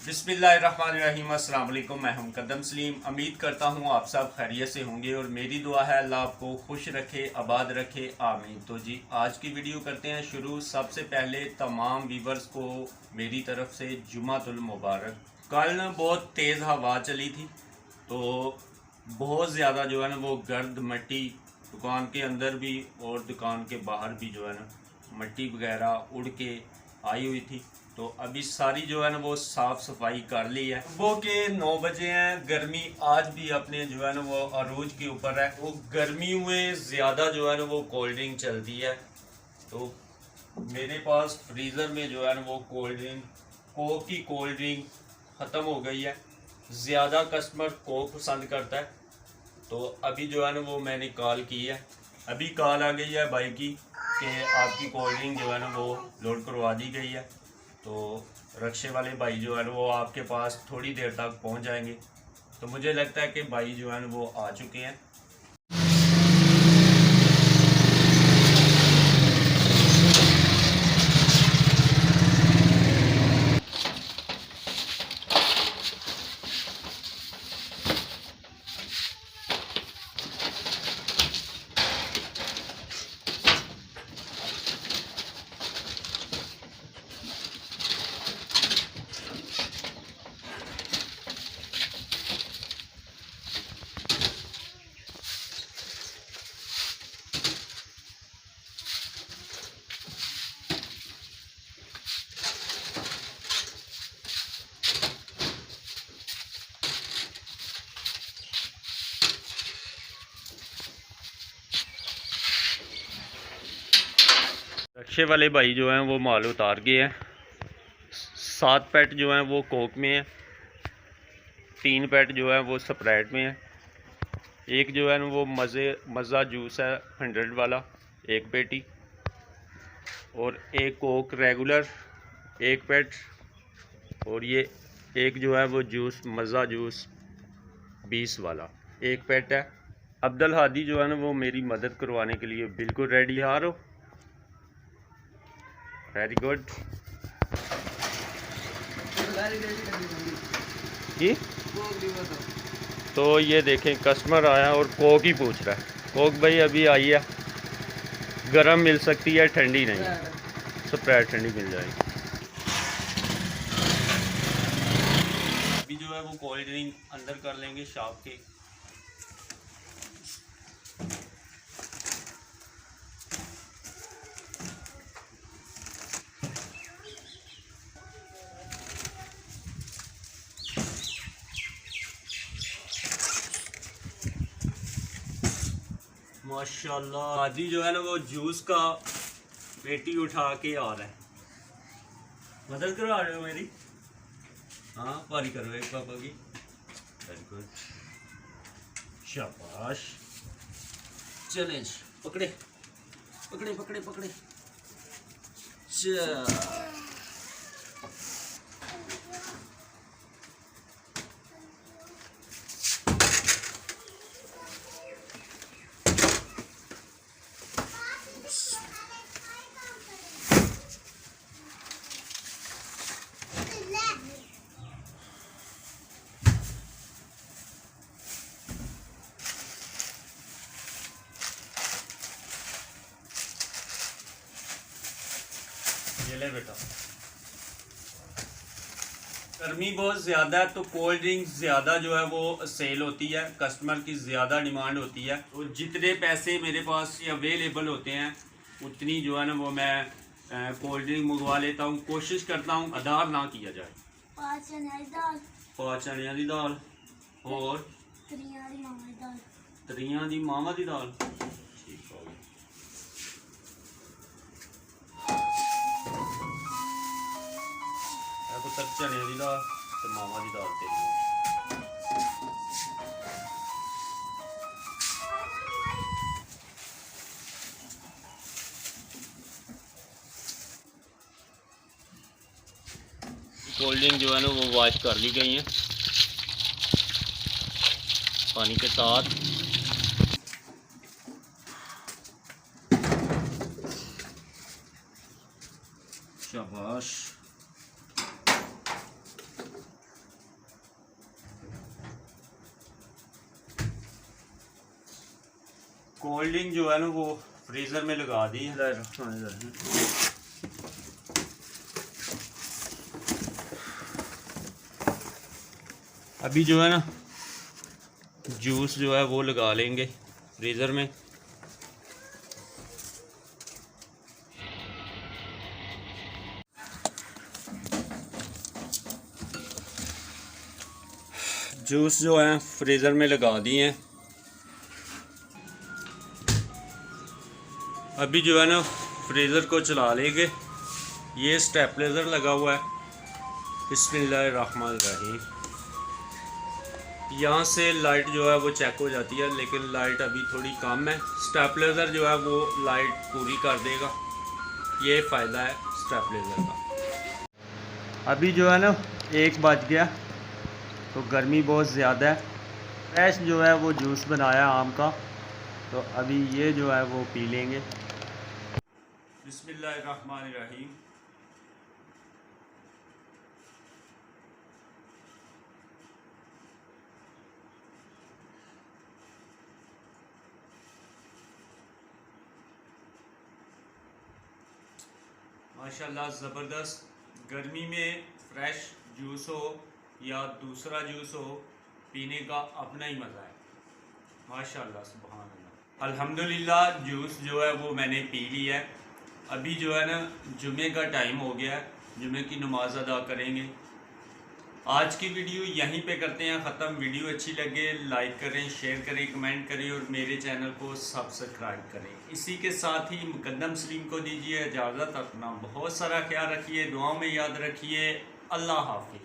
बिस्मिल्लाहिर्रहमानिर्रहीम। अस्सलाम वालेकुम। मैं हूं मुकद्दम सलीम। उम्मीद करता हूं आप सब खैरियत से होंगे और मेरी दुआ है अल्लाह आपको खुश रखे, आबाद रखे, आमीन। तो जी आज की वीडियो करते हैं शुरू। सबसे पहले तमाम व्यूवर्स को मेरी तरफ से जुमातुल मुबारक। कल बहुत तेज़ हवा चली थी तो बहुत ज़्यादा जो है ना वो गर्द मट्टी दुकान के अंदर भी और दुकान के बाहर भी जो है ना मट्टी वगैरह उड़ के आई हुई थी। तो अभी सारी जो है ना वो साफ़ सफाई कर ली है। वो के 9 बजे हैं। गर्मी आज भी अपने जो है ना वो अरूज के ऊपर है। वो गर्मी में ज़्यादा जो है ना वो कोल्ड ड्रिंक चलती है। तो मेरे पास फ्रीज़र में जो है ना वो कोल्ड ड्रिंक, कोक की कोल्ड ड्रिंक ख़त्म हो गई है। ज़्यादा कस्टमर कोक पसंद करता है तो अभी जो है ना वो मैंने कॉल की है। अभी कॉल आ गई है भाई की कि आपकी कोल्ड ड्रिंक जो है ना वो लोड करवा दी गई है। तो रक्शे वाले भाई जो है ना वो आपके पास थोड़ी देर तक पहुंच जाएंगे। तो मुझे लगता है कि भाई जो है ना वो आ चुके हैं। रक्शे वाले भाई जो हैं वो माल उतार गए हैं। 7 पैट जो हैं वो कोक में है, 3 पैट जो है वो स्प्राइट में है, एक जो है ना वो मज़ा जूस है 100 वाला 1 पेटी, और एक कोक रेगुलर 1 पैट, और ये एक जो है वो जूस मज़ा जूस 20 वाला 1 पैट है। अब्दुल हादी जो है ना वो मेरी मदद करवाने के लिए बिल्कुल रेडी। आ रहो, वेरी गुड जी। तो ये देखें कस्टमर आया और कोक ही पूछ रहा है। कोक भाई अभी आई है, गरम मिल सकती है, ठंडी नहीं। स्प्राइट ठंडी मिल जाएगी। अभी जो है वो कोल्ड ड्रिंक अंदर कर लेंगे शॉप के। माशाल्लाह आदि जो है ना वो जूस का पेटी उठा के आ रहा है। मदद करवा रहे हो मेरी? हाँ पारी करो एक पापा की। वेरी गुड, शाबाश। चैलेंज पकड़े पकड़े पकड़े पकड़े। चल ये ले बेटा। गर्मी बहुत ज़्यादा है तो कोल्ड ड्रिंक ज़्यादा जो है वो सेल होती है, कस्टमर की ज़्यादा डिमांड होती है। तो जितने पैसे मेरे पास अवेलेबल होते हैं उतनी जो है ना वो मैं कोल्ड ड्रिंक मंगवा लेता हूँ। कोशिश करता हूँ अदार ना किया जाए। 5 चनिया की दाल और तरियां दी मावा दी दाल। ठीक हो गई। पुत्र चने की दाल ते मावा की दाल तेरी। कोल्ड ड्रिंक जो है ना वो वॉश कर ली गई हैं पानी के साथ। शाबाश। कोल्ड ड्रिंक जो है ना वो फ्रीज़र में लगा दी है। अभी जो है ना जूस जो है वो लगा लेंगे फ्रीज़र में। जूस जो है फ्रीज़र में लगा दिए हैं। अभी जो है ना फ्रीज़र को चला लेंगे। ये स्टेबलाइज़र लगा हुआ है। बिस्मिल्लाहिर्रहमानिर्रहीम। यहाँ से लाइट जो है वो चेक हो जाती है, लेकिन लाइट अभी थोड़ी कम है। स्टेबलाइज़र जो है वो लाइट पूरी कर देगा। ये फ़ायदा है स्टेबलाइज़र का। अभी जो है ना 1 बज गया, तो गर्मी बहुत ज़्यादा है। फ्रेश जो है वो जूस बनाया आम का, तो अभी ये जो है वो पी लेंगे। बिस्मिल्लाहिर्रहमानिर्रहीम। माशाल्लाह ज़बरदस्त। गर्मी में फ्रेश जूस हो या दूसरा जूस हो, पीने का अपना ही मज़ा है। माशाल्लाह सुभान अल्लाह। अल्हम्दुलिल्लाह जूस जो है वो मैंने पी लिया है। अभी जो है ना जुमे का टाइम हो गया है, जुमे की नमाज अदा करेंगे। आज की वीडियो यहीं पे करते हैं ख़त्म। वीडियो अच्छी लगे लाइक करें, शेयर करें, कमेंट करें और मेरे चैनल को सब्सक्राइब करें। इसी के साथ ही मुकद्दम सलीम को दीजिए इजाज़त। अपना बहुत सारा ख्याल रखिए, दुआओं में याद रखिए। अल्लाह हाफ़िज़।